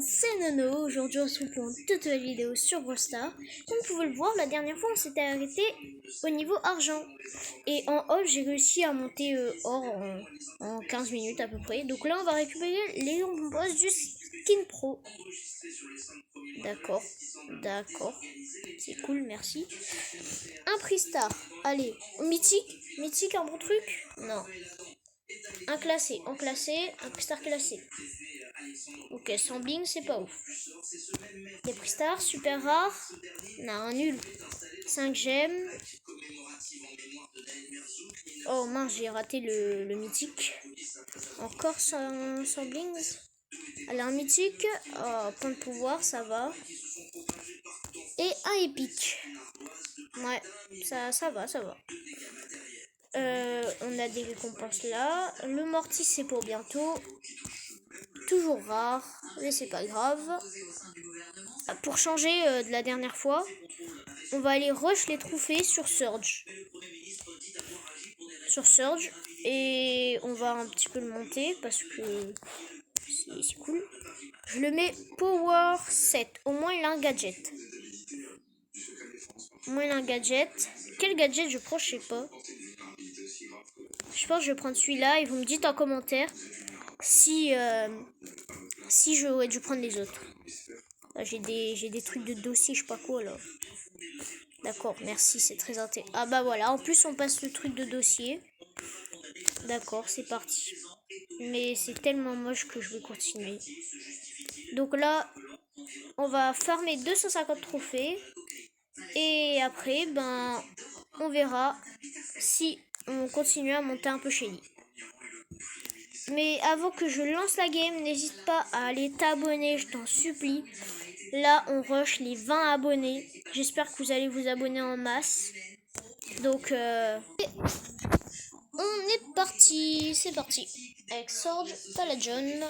C'est Nono, aujourd'hui on se retrouve pour une toute nouvelle vidéo sur Brawl Stars. Comme vous pouvez le voir, la dernière fois on s'était arrêté au niveau argent. Et en or j'ai réussi à monter or en 15 minutes à peu près. Donc là on va récupérer les longues boss du skin pro. D'accord, c'est cool, merci. Un prix star, allez, mythique un bon truc? Non. Un classé, un prix star classé. Ok, sans bling, c'est pas ouf. Des prix stars, super rare. Non, un nul. 5 gemmes. Oh mince, j'ai raté le mythique. Encore sans bling. Allez, un mythique. Oh, point de pouvoir, ça va. Et un épique. Ouais, ça va. On a des récompenses là. Le mortis, c'est pour bientôt. Toujours rare, mais c'est pas grave. Pour changer de la dernière fois, on va aller rush les trophées sur Surge. Et on va un petit peu le monter parce que c'est cool. Je le mets Power 7. Au moins il a un gadget. Quel gadget je prends, je sais pas. Je pense que je vais prendre celui-là et vous me dites en commentaire si j'aurais dû prendre les autres. Là, j'ai des trucs de dossier, je sais pas quoi là. D'accord, merci, c'est très intéressant. Ah bah voilà, en plus on passe le truc de dossier. D'accord, c'est parti. Mais c'est tellement moche que je vais continuer. Donc là, on va farmer 250 trophées. Et après, ben, on verra si on continue à monter un peu chez lui. Mais avant que je lance la game, n'hésite pas à aller t'abonner, je t'en supplie. Là, on rush les 20 abonnés. J'espère que vous allez vous abonner en masse. Donc, on est parti. C'est parti. Avec Sword Paladin.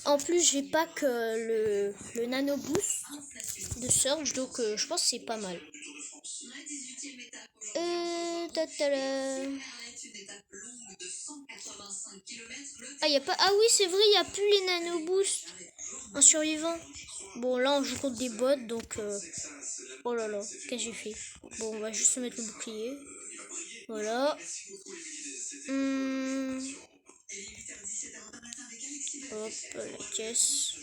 En plus, j'ai pas que le nano boost de Surge. Donc, je pense que c'est pas mal. Ah, y a pas... ah oui, c'est vrai, il n'y a plus les nano boost. Un survivant. Bon, là, on joue contre des bots, donc... oh là là, qu'est-ce que j'ai fait? Bon, on va juste se mettre le bouclier. Voilà. Hop, la caisse.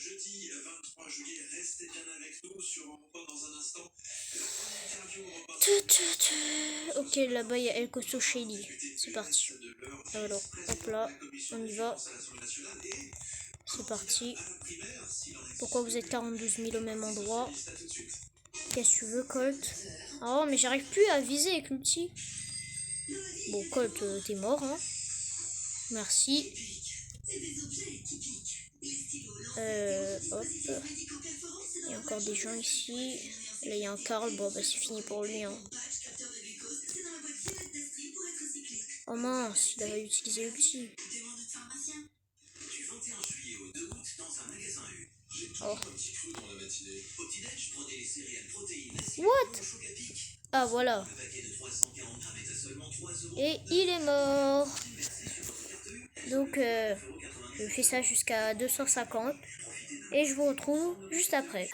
Ok, là-bas, il y a El Costo Shady. C'est parti. Alors, hop là, on y va. C'est parti. Pourquoi vous êtes 42 000 au même endroit? Qu'est-ce que tu veux, Colt? Oh, mais j'arrive plus à viser avec l'outil. Bon, Colt, t'es mort, hein? Merci. Hop. Il y a encore des gens ici. Là, il y a un Carl. Bon, bah, c'est fini pour lui, hein. Oh mince, il avait utilisé l'outil. Oh. What? Ah, voilà. Et il est mort. Donc, je fais ça jusqu'à 250. Et je vous retrouve juste après.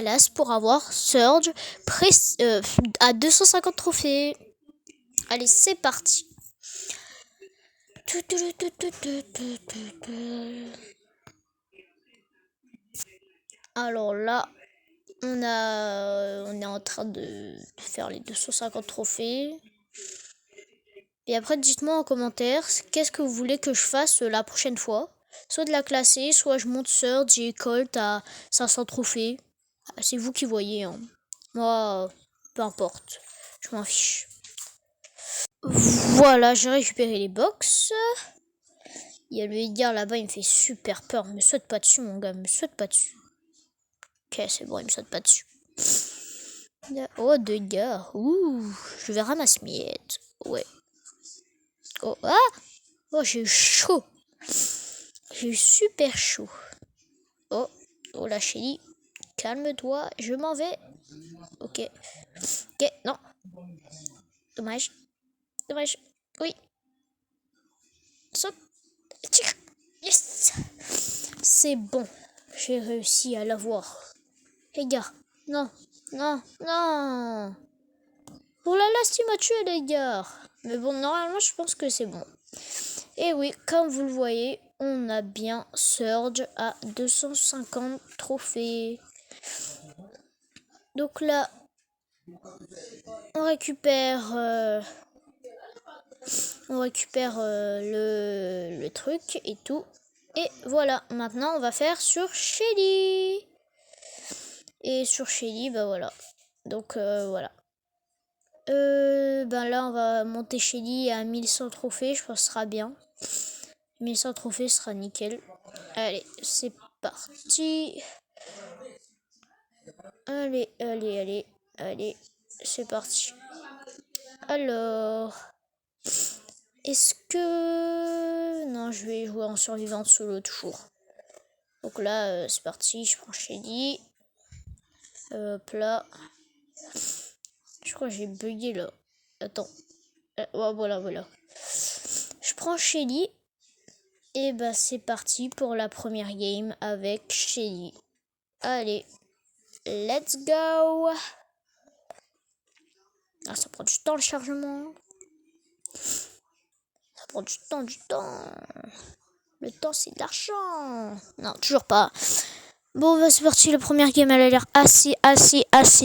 Dallas pour avoir Surge à 250 trophées. Allez, c'est parti. Alors là, on est en train de faire les 250 trophées. Et après, dites-moi en commentaire qu'est-ce que vous voulez que je fasse la prochaine fois. Soit de la classer, soit je monte Surge et Colt à 500 trophées. C'est vous qui voyez. Hein. Moi, peu importe. Je m'en fiche. Voilà, j'ai récupéré les box. Il y a le Edgar là-bas, il me fait super peur. Me saute pas dessus, mon gars, me saute pas dessus. Ok, c'est bon, il me saute pas dessus. Oh, 2 gars. Ouh, je vais ramasser miette. Ouais. Oh, ah! Oh, j'ai eu chaud. J'ai eu super chaud. Oh, la chérie. Calme-toi, je m'en vais. Ok. Ok, non. Dommage. Dommage. Oui. Saute. Yes. C'est bon. J'ai réussi à l'avoir. Les gars. Non. Non. Non. Oh là là, il m'a tué, les gars. Mais bon, normalement, je pense que c'est bon. Et oui, comme vous le voyez, on a bien Surge à 250 trophées. Donc là, on récupère le truc et tout. Et voilà, maintenant on va faire sur Shelly. Et sur Shelly, bah voilà. Donc voilà. Ben là, on va monter Shelly à 1100 trophées, je pense que ce sera bien. 1100 trophées sera nickel. Allez, c'est parti. Allez, c'est parti. Alors, est-ce que... Non, je vais jouer en survivante solo toujours. Donc là, c'est parti, je prends Shelly. Hop là. Je crois que j'ai bugué là. Attends. Voilà. Je prends Shelly. Et bah c'est parti pour la première game avec Shelly. Allez, let's go. Ah, ça prend du temps le chargement. Ça prend du temps. Le temps c'est de l'argent. Non, toujours pas. Bon, bah c'est parti, la première game elle a l'air assez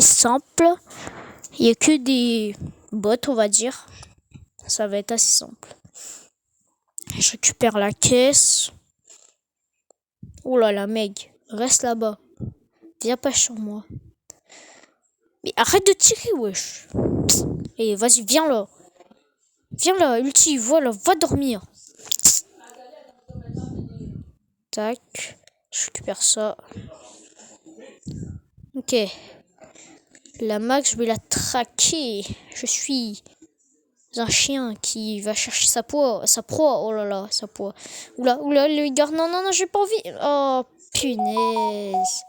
simple. Il n'y a que des bots, on va dire. Ça va être assez simple. Je récupère la caisse. Oh là là, Meg, reste là-bas. Viens pas sur moi. Mais arrête de tirer, wesh. Et vas-y, viens là. Viens là, Ulti, voilà, va dormir. Tac. Je récupère ça. Ok. La Max, je vais la traquer. Je suis un chien qui va chercher sa proie. Oh là là, sa proie. Oula, les gars, non, j'ai pas envie. Oh, punaise.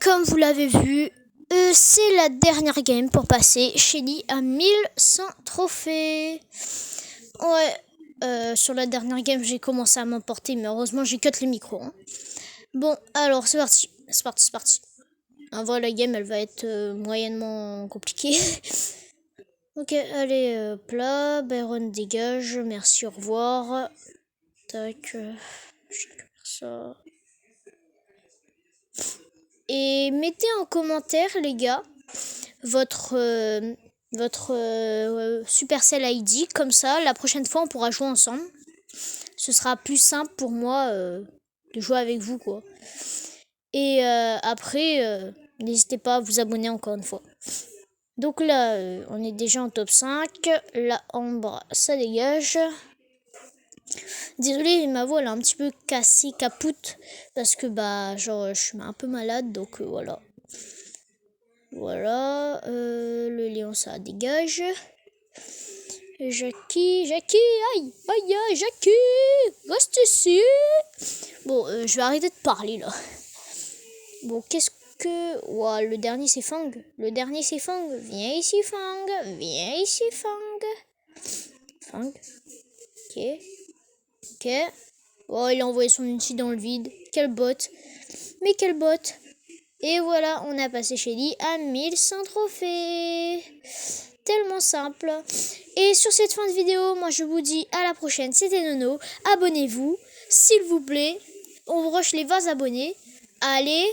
comme vous l'avez vu, c'est la dernière game pour passer Shelly à 1100 trophées. Ouais, sur la dernière game, j'ai commencé à m'emporter, mais heureusement, j'ai cut les micros. Hein. Bon, alors, c'est parti. C'est parti. En vrai, la game, elle va être moyennement compliquée. Ok, allez, plat, Byron dégage, merci, au revoir. Tac, je récupère ça. Et mettez en commentaire, les gars, votre Supercell ID, comme ça, la prochaine fois, on pourra jouer ensemble. Ce sera plus simple pour moi de jouer avec vous, quoi. Et après, n'hésitez pas à vous abonner encore une fois. Donc là, on est déjà en top 5. La Ambre, ça dégage. Désolée, ma voix elle est un petit peu cassée, capoute. Parce que je suis un peu malade, donc voilà. Voilà, le lion ça dégage. Jackie, aïe, Jackie, reste ici. Bon, je vais arrêter de parler là. Bon, qu'est-ce que... Ouah, le dernier c'est Fang. Viens ici, Fang. Fang. Ok. Oh, il a envoyé son ulti dans le vide. Quel bot. Mais quel bot. Et voilà, on a passé Shelly à 1100 trophées. Tellement simple. Et sur cette fin de vidéo, moi je vous dis à la prochaine. C'était Nono. Abonnez-vous, s'il vous plaît. On rush les 20 abonnés. Allez.